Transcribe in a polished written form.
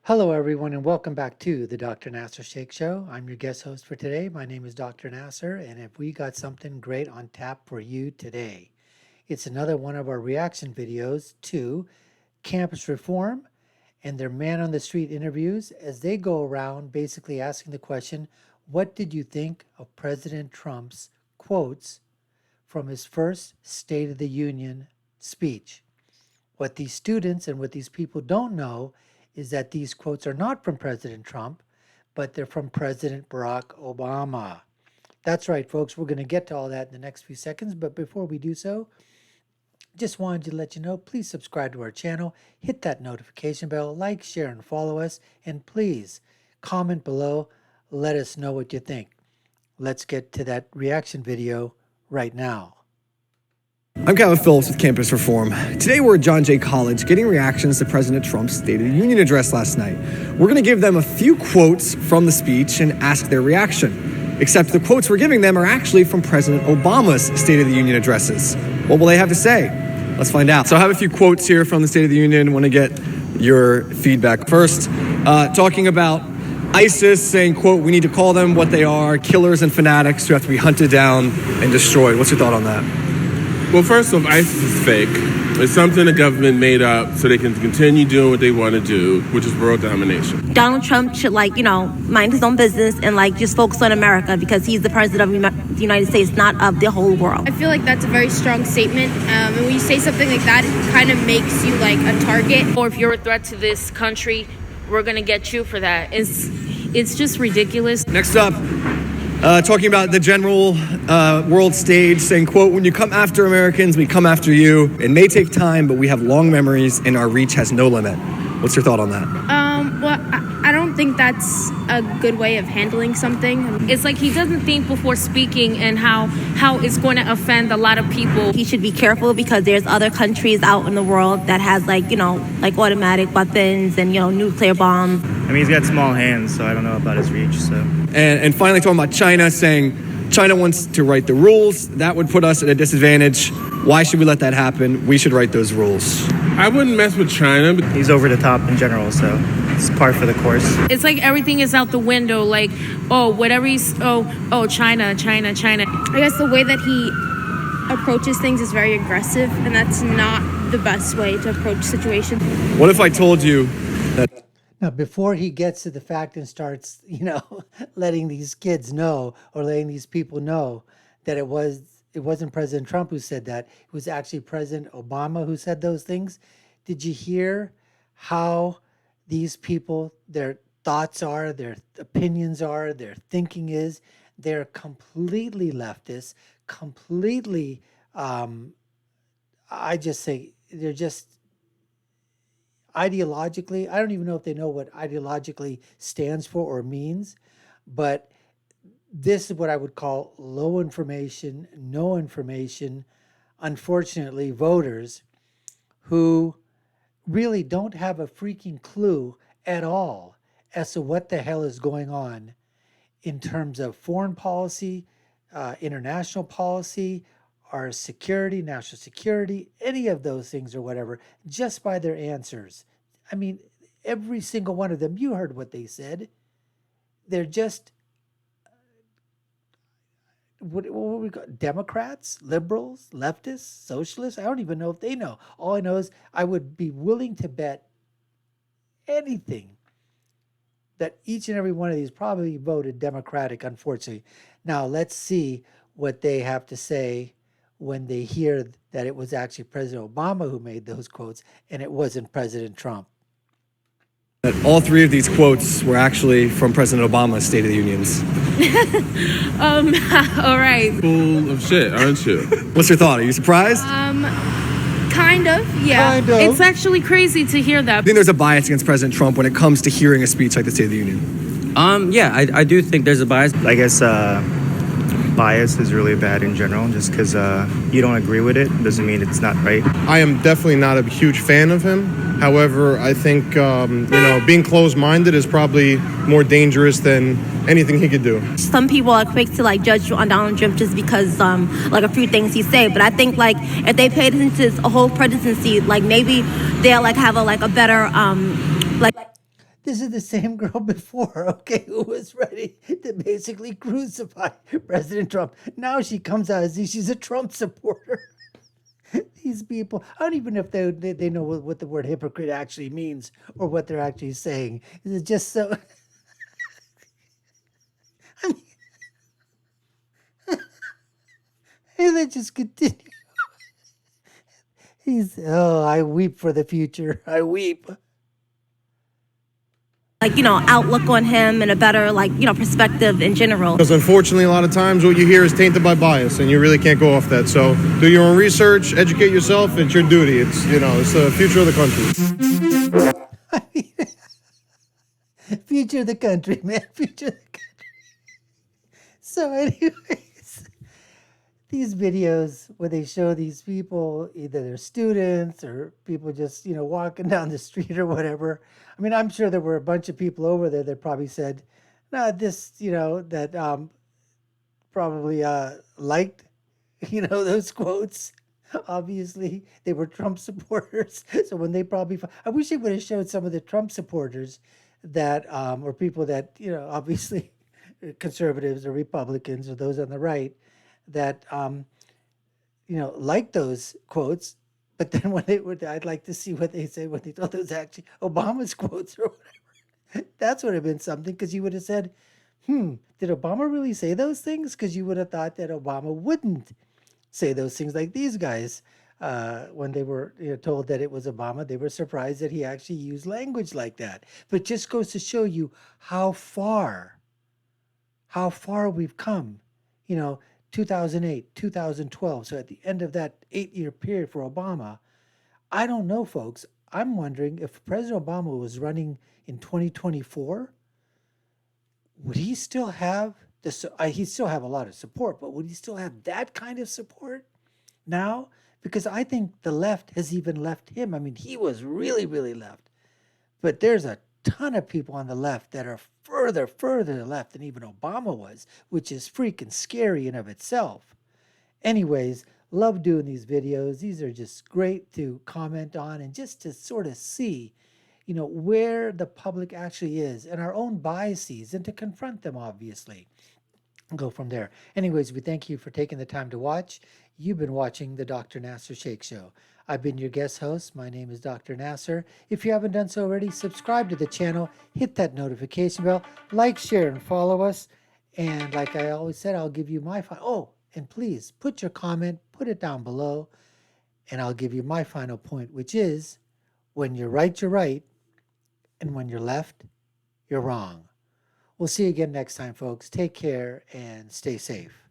Hello, everyone, and welcome back to the Dr. Nasir Shaikh Show. I'm your guest host for today. My name is Dr. Nasir, and if we got something great on tap for you today, it's another one of our reaction videos to campus reform and their man on the street interviews as they go around basically asking the question, what did you think of President Trump's quotes from his first State of the Union speech? What these students and what these people don't know is that these quotes are not from President Trump, but they're from President Barack Obama. That's right, folks. We're going to get to all that in the next few seconds. But before we do so, just wanted to let you know, please subscribe to our channel, hit that notification bell, like, share, and follow us. And please comment below. Let us know what you think. Let's get to that reaction video right now. I'm Calvin Phillips with Campus Reform. Today we're at John Jay College getting reactions to President Trump's State of the Union address last night. We're going to give them a few quotes from the speech and ask their reaction. Except the quotes we're giving them are actually from President Obama's State of the Union addresses. What will they have to say? Let's find out. So I have a few quotes here from the State of the Union. I want to get your feedback. First, talking about ISIS, saying, quote, we need to call them what they are, killers and fanatics who have to be hunted down and destroyed. What's your thought on that? Well, first off, ISIS is fake. It's something the government made up so they can continue doing what they want to do, which is world domination. Donald Trump should, mind his own business and, just focus on America because he's the president of the United States, not of the whole world. I feel like that's a very strong statement. And when you say something like that, it kind of makes you like a target. Or if you're a threat to this country, we're going to get you for that. It's just ridiculous. Next up, talking about the general world stage, saying, quote, when you come after Americans, we come after you. It may take time, but we have long memories and our reach has no limit. What's your thought on that? Well, I don't think that's a good way of handling something. It's like he doesn't think before speaking and how it's going to offend a lot of people. He should be careful because there's other countries out in the world that has automatic weapons and, nuclear bombs. I mean, he's got small hands, so I don't know about his reach, so. And finally talking about China, saying China wants to write the rules. That would put us at a disadvantage. Why should we let that happen? We should write those rues. I wouldn't mess with China. He's over the top in general, so it's par for the course. It's like everything is out the window, China. I guess the way that he approaches things is very aggressive, and that's not the best way to approach situations. What if I told you that... Now, before he gets to the fact and starts, letting these kids know or letting these people know that it wasn't President Trump who said that, it was actually President Obama who said those things. Did you hear how these people, their thoughts are, their opinions are, their thinking is? They're completely leftist, completely, I just say, they're just ideologically, I don't even know if they know what ideologically stands for or means, but this is what I would call low information, no information, unfortunately, voters who really don't have a freaking clue at all as to what the hell is going on in terms of foreign policy, international policy, our security, national security, any of those things or whatever, just by their answers. I mean, every single one of them, you heard what they said. They're just, what we call Democrats, liberals, leftists, socialists. I don't even know if they know. All I know is I would be willing to bet anything that each and every one of these probably voted Democratic, unfortunately. Now, let's see what they have to say when they hear that it was actually President Obama who made those quotes and it wasn't President Trump. That all three of these quotes were actually from President Obama's State of the Unions. All right. Full of shit, aren't you? What's your thought? Are you surprised? Kind of, yeah. Kind of. It's actually crazy to hear that. I think there's a bias against President Trump when it comes to hearing a speech like the State of the Union. Yeah, I do think there's a bias. I guess bias is really bad in general. Just because you don't agree with it doesn't mean it's not right. I am definitely not a huge fan of him. However, I think, being closed-minded is probably more dangerous than anything he could do. Some people are quick to judge on Donald Trump just because a few things he said. But I think if they paid attention to his whole presidency, maybe they'll have a better This is the same girl before, okay, who was ready to basically crucify President Trump. Now she comes out as if she's a Trump supporter. These people, I don't even know if they know what the word hypocrite actually means or what they're actually saying. It's just so. I mean, and they just continue. I weep for the future. I weep. Like, outlook on him and a better, perspective in general. Because unfortunately, a lot of times what you hear is tainted by bias, and you really can't go off that. So do your own research, educate yourself. It's your duty. It's the future of the country. Future of the country, man. Future of the country. So, anyways, these videos where they show these people, either they're students or people just, walking down the street or whatever. I mean, I'm sure there were a bunch of people over there that probably said, no, this, that probably liked, those quotes. Obviously, they were Trump supporters. So when they probably, I wish they would have showed some of the Trump supporters that, or people that, obviously conservatives or Republicans or those on the right that, like those quotes. But then when they would, I'd like to see what they say when they thought those actually Obama's quotes or whatever. That's would have been something, because you would have said, did Obama really say those things? Because you would have thought that Obama wouldn't say those things like these guys. When they were told that it was Obama, they were surprised that he actually used language like that. But it just goes to show you how far we've come. 2008, 2012. So at the end of that 8-year period for Obama, I don't know, folks. I'm wondering if President Obama was running in 2024, would he still have he still have a lot of support, but would he still have that kind of support now? Because I think the left has even left him. I mean, he was really, really left. But there's a ton of people on the left that are further left than even Obama was, which is freaking scary in of itself. Anyways, love doing these videos. These are just great to comment on and just to sort of see, where the public actually is and our own biases, and to confront them, obviously. Go from there. Anyways, we thank you for taking the time to watch. You've been watching the Dr. Nasir Shaikh Show. I've been your guest host. My name is Dr. Nasir. If you haven't done so already, subscribe to the channel, hit that notification bell, like, share, and follow us. And like I always said, I'll give you my and please put your comment, put it down below, and I'll give you my final point, which is, when you're right, and when you're left, you're wrong. We'll see you again next time, folks. Take care and stay safe.